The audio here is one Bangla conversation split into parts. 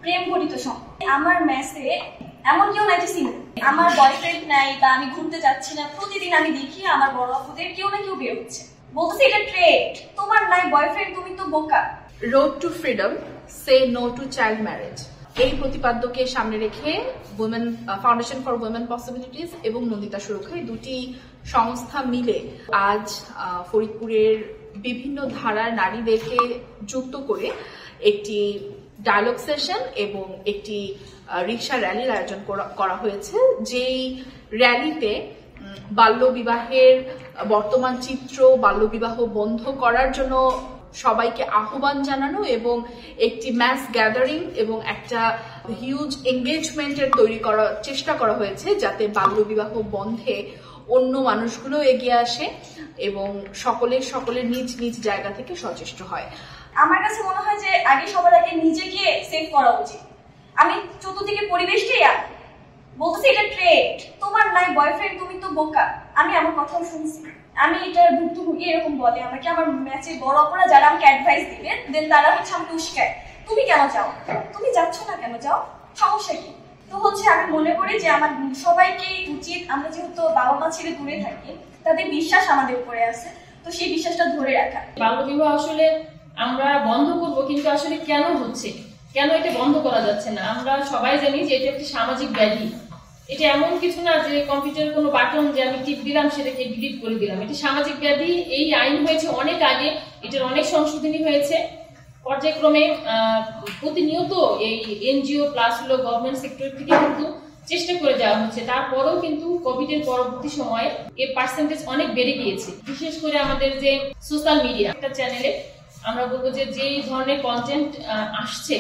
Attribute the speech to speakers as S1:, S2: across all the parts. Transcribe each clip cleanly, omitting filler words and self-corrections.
S1: প্রেম ঘটিত সম্পর্ক। আমার মেসে এমন কেউ নাই যে সিঙ্গেল, আমার বয়ফ্রেন্ড নাই বা আমি ঘুরতে যাচ্ছি না, প্রতিদিন আমি দেখি আমার বড় আপুদের কেউ না কেউ বের হচ্ছে, বলতেছে এটা ট্রেড, তোমার নাই বয়ফ্রেন্ড তুমি তো বোকা।
S2: রোড টু ফ্রিডম, সে নো টু চাইল্ড ম্যারেজ, এই প্রতিপাদ্যকে সামনে রেখে women foundation for women possibilities এবং নন্দিতা সুরক্ষা দুটি সংস্থা মিলে আজ ফরিদপুরের বিভিন্ন ধারার নারীদেরকে যুক্ত করে একটি ডায়ালগ সেশন এবং একটি রিক্সা র্যালির আয়োজন করা হয়েছে। যেই র্যালিতে বাল্যবিবাহের বর্তমান চিত্র, বাল্যবিবাহ বন্ধ করার জন্য সবাইকে আহ্বান জানানো এবং একটি ম্যাস গ্যাদারিং এবং একটা হিউজ এঙ্গেজমেন্টের তৈরি করার চেষ্টা করা হয়েছে, যাতে বাল্যবিবাহ বন্ধে অন্য মানুষগুলো এগিয়ে আসে এবং সকলের নিজ নিজ জায়গা থেকে সচেষ্ট হয়।
S1: আমার কাছে মনে হয় যে আগে সবার আগে নিজেকে সেভ করা উচিত। আমি চতুর্দিকে পরিবেশটাই বলতেছি এটা ট্রেড, তোমার নাই বয়ফ্রেন্ড তুমি তো বোকা। আমি আমার কথাও শুনছি, আমি এটার ভুক্তভোগী। এরকম বলে আমাকে আমার ম্যাচের বড় অপরা যারা আমাকে অ্যাডভাইস দিবে, দেন তারা হচ্ছে আমাকে উস্কায়, তুমি কেন যাও, তুমি যাচ্ছ না কেন, যাও, সমস্যা কি? তো হচ্ছে আমি মনে করি যে আমার সবাইকে উচিত, আমরা যেহেতু বাবা মা ছেড়ে দূরে থাকি, তাদের বিশ্বাস আমাদের উপরে আছে, তো সেই বিশ্বাসটা ধরে রাখা।
S3: বাল্যবিবাহ আসলে আমরা বন্ধ করবো, কিন্তু আসলে কেন হচ্ছে, কেন এটা বন্ধ করা যাচ্ছে না? আমরা সবাই জানি যে এটা একটি সামাজিক ব্যাধি। এটা এমন কিছু না যে কম্পিউটারের কোনো বাটন যে আমি টিপ দিলাম সেটাকে ডিলিট করে দিলাম। এটি সামাজিক ব্যাধি। এই আইন হয়েছে অনেক আগে, এটার অনেক সংশোধনী হয়েছে পর্যায়ক্রমে। প্রতিনিয়ত এই এনজিও প্লাস হলো গভর্নমেন্ট সেক্টর থেকে কিন্তু চেষ্টা করে যাওয়া হচ্ছে। তারপরেও কিন্তু কোভিড এর পরবর্তী সময়ে এর পার্সেন্টেজ অনেক বেড়ে গিয়েছে। বিশেষ করে আমাদের যে সোশ্যাল মিডিয়া একটা চ্যানেলে আমরা বলবো যে যেই ধরনের কন্টেন্ট আসছে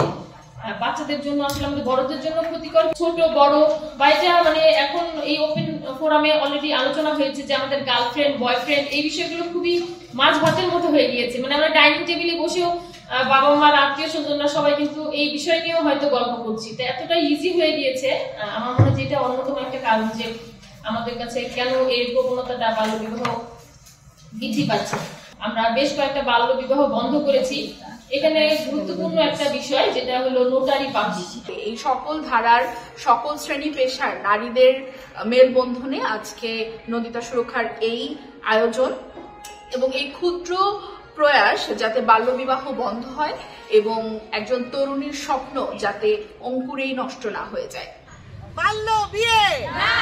S3: বাচ্চাদের জন্য, আসলে আমাদের বড়দের জন্য ক্ষতিকর, ছোট বড় বা এটা মানে এখন এই ওপেন ফোরামে অলরেডি আলোচনা হয়েছে যে আমাদের গার্লফ্রেন্ড বয়ফ্রেন্ড এই বিষয়গুলো খুবই মাছ ভাতের মতো হয়ে গিয়েছে। মানে আমরা ডাইনিং টেবিলে বসেও বাবা মার আত্মীয় স্বজনরা সবাই কিন্তু এই বিষয় নিয়েও হয়তো গল্প করছি। তো এতটা ইজি হয়ে গিয়েছে, আমার মনে হয় যে এটা অন্যতম একটা কারণ যে আমাদের কাছে কেন এই প্রবণতাটা বাল্যবিবাহ বৃদ্ধি পাচ্ছে। আমরা বেশ কয়েকটা বাল্যবিবাহ বন্ধ করেছি। এখানে গুরুত্বপূর্ণ একটা বিষয় যেটা হলো নোটারি পাবলিশ।
S2: এই সকল ধারার সকল শ্রেণী পেশার নারীদের মেলবন্ধনে আজকে নন্দিতা সুরক্ষার এই আয়োজন এবং এই ক্ষুদ্র প্রয়াস যাতে বাল্যবিবাহ বন্ধ হয় এবং একজন তরুণীর স্বপ্ন যাতে অঙ্কুরেই নষ্ট না হয়ে যায়।
S4: বাল্য বিয়ে না।